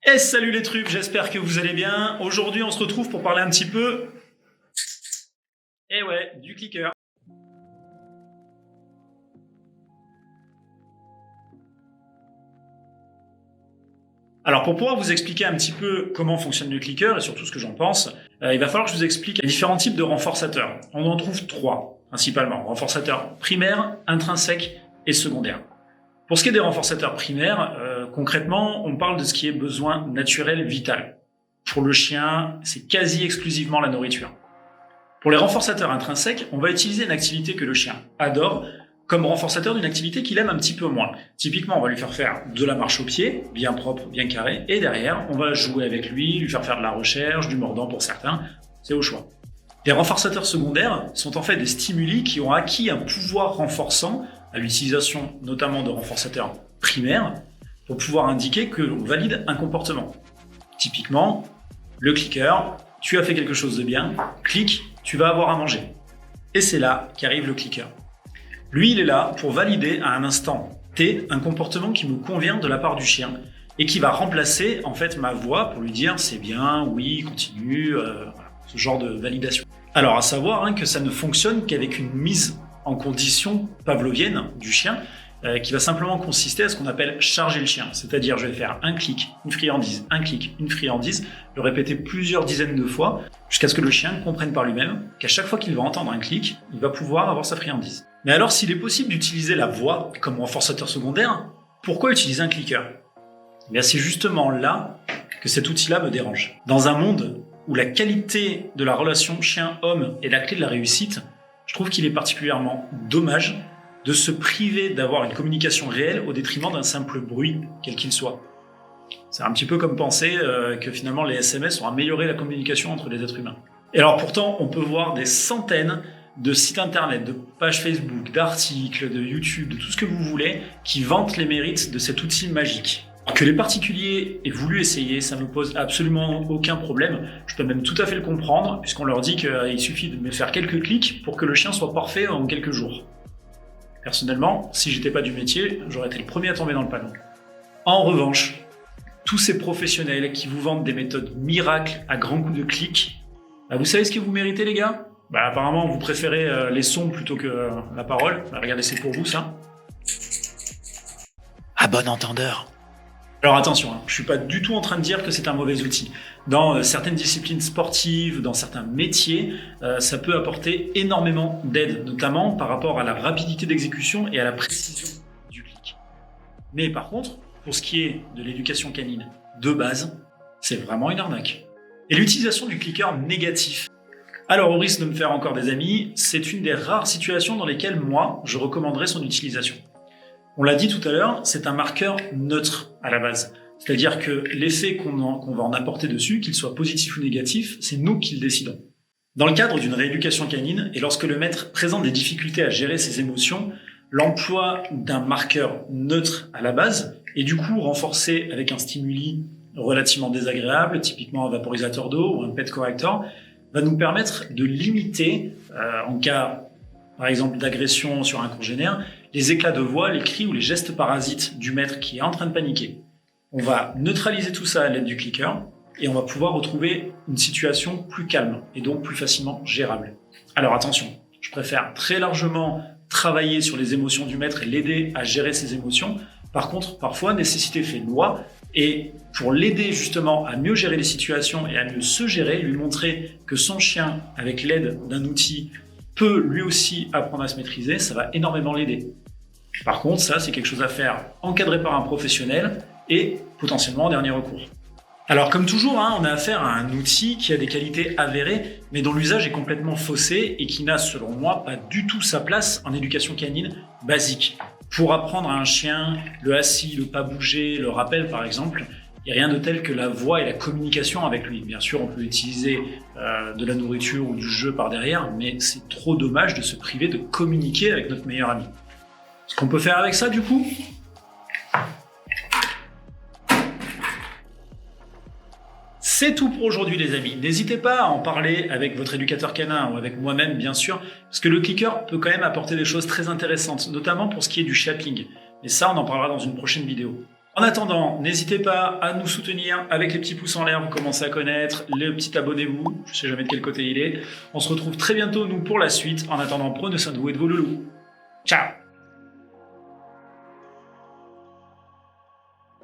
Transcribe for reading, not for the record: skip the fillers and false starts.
Et salut les trucs, j'espère que vous allez bien. Aujourd'hui, on se retrouve pour parler un petit peu, du clicker. Alors pour pouvoir vous expliquer un petit peu comment fonctionne le clicker et surtout ce que j'en pense, il va falloir que je vous explique les différents types de renforçateurs. On en trouve trois principalement, renforçateurs primaires, intrinsèques et secondaires. Pour ce qui est des renforçateurs primaires, concrètement, on parle de ce qui est besoin naturel vital. Pour le chien, c'est quasi exclusivement la nourriture. Pour les renforçateurs intrinsèques, on va utiliser une activité que le chien adore comme renforçateur d'une activité qu'il aime un petit peu moins. Typiquement, on va lui faire de la marche au pied, bien propre, bien carré, et derrière, on va jouer avec lui faire de la recherche, du mordant pour certains, c'est au choix. Les renforçateurs secondaires sont en fait des stimuli qui ont acquis un pouvoir renforçant à l'utilisation notamment de renforçateurs primaires pour pouvoir indiquer que l'on valide un comportement. Typiquement, le clicker, tu as fait quelque chose de bien, clique, tu vas avoir à manger. Et c'est là qu'arrive le clicker. Lui, il est là pour valider à un instant T un comportement qui me convient de la part du chien et qui va remplacer en fait ma voix pour lui dire c'est bien, oui, continue, ce genre de validation. Alors à savoir que ça ne fonctionne qu'avec une mise en condition pavlovienne du chien qui va simplement consister à ce qu'on appelle charger le chien. C'est-à-dire je vais faire un clic, une friandise, un clic, une friandise, le répéter plusieurs dizaines de fois jusqu'à ce que le chien comprenne par lui-même qu'à chaque fois qu'il va entendre un clic, il va pouvoir avoir sa friandise. Mais alors s'il est possible d'utiliser la voix comme renforçateur secondaire, pourquoi utiliser un clicker ? Eh bien c'est justement là que cet outil-là me dérange. Dans un monde où la qualité de la relation chien-homme est la clé de la réussite, je trouve qu'il est particulièrement dommage de se priver d'avoir une communication réelle au détriment d'un simple bruit, quel qu'il soit. C'est un petit peu comme penser que finalement les SMS ont amélioré la communication entre les êtres humains. Et alors pourtant, on peut voir des centaines de sites internet, de pages Facebook, d'articles, de YouTube, de tout ce que vous voulez, qui vantent les mérites de cet outil magique. Que les particuliers aient voulu essayer, ça ne me pose absolument aucun problème. Je peux même tout à fait le comprendre, puisqu'on leur dit qu'il suffit de me faire quelques clics pour que le chien soit parfait en quelques jours. Personnellement, si j'étais pas du métier, j'aurais été le premier à tomber dans le panneau. En revanche, tous ces professionnels qui vous vendent des méthodes miracles à grands coups de clics, vous savez ce que vous méritez les gars ? Apparemment vous préférez les sons plutôt que la parole. Regardez, c'est pour vous ça. À bon entendeur. Alors attention, je suis pas du tout en train de dire que c'est un mauvais outil. Dans certaines disciplines sportives, dans certains métiers, ça peut apporter énormément d'aide, notamment par rapport à la rapidité d'exécution et à la précision du clic. Mais par contre, pour ce qui est de l'éducation canine de base, c'est vraiment une arnaque. Et l'utilisation du clicker négatif. Alors au risque de me faire encore des amis, c'est une des rares situations dans lesquelles moi, je recommanderais son utilisation. On l'a dit tout à l'heure, c'est un marqueur neutre à la base. C'est-à-dire que l'effet qu'on va en apporter dessus, qu'il soit positif ou négatif, c'est nous qui le décidons. Dans le cadre d'une rééducation canine, et lorsque le maître présente des difficultés à gérer ses émotions, l'emploi d'un marqueur neutre à la base, et du coup renforcé avec un stimuli relativement désagréable, typiquement un vaporisateur d'eau ou un pet corrector, va nous permettre de limiter, en cas par exemple d'agression sur un congénère, les éclats de voix, les cris ou les gestes parasites du maître qui est en train de paniquer. On va neutraliser tout ça à l'aide du clicker et on va pouvoir retrouver une situation plus calme et donc plus facilement gérable. Alors attention, je préfère très largement travailler sur les émotions du maître et l'aider à gérer ses émotions. Par contre, parfois, nécessité fait loi et pour l'aider justement à mieux gérer les situations et à mieux se gérer, lui montrer que son chien, avec l'aide d'un outil, peut lui aussi apprendre à se maîtriser, ça va énormément l'aider. Par contre, ça, c'est quelque chose à faire encadré par un professionnel et potentiellement en dernier recours. Alors, comme toujours, on a affaire à un outil qui a des qualités avérées, mais dont l'usage est complètement faussé et qui n'a, selon moi, pas du tout sa place en éducation canine basique. Pour apprendre à un chien le assis, le pas bouger, le rappel par exemple, il n'y a rien de tel que la voix et la communication avec lui. Bien sûr, on peut utiliser de la nourriture ou du jeu par derrière, mais c'est trop dommage de se priver de communiquer avec notre meilleur ami. Ce qu'on peut faire avec ça, du coup, c'est tout pour aujourd'hui les amis. N'hésitez pas à en parler avec votre éducateur canin ou avec moi-même bien sûr, parce que le clicker peut quand même apporter des choses très intéressantes, notamment pour ce qui est du shaping. Et ça, on en parlera dans une prochaine vidéo. En attendant, n'hésitez pas à nous soutenir avec les petits pouces en l'air, vous commencez à connaître, le petit abonnez-vous, je sais jamais de quel côté il est. On se retrouve très bientôt, nous, pour la suite. En attendant, prenez soin de vous et de vos loulous. Ciao!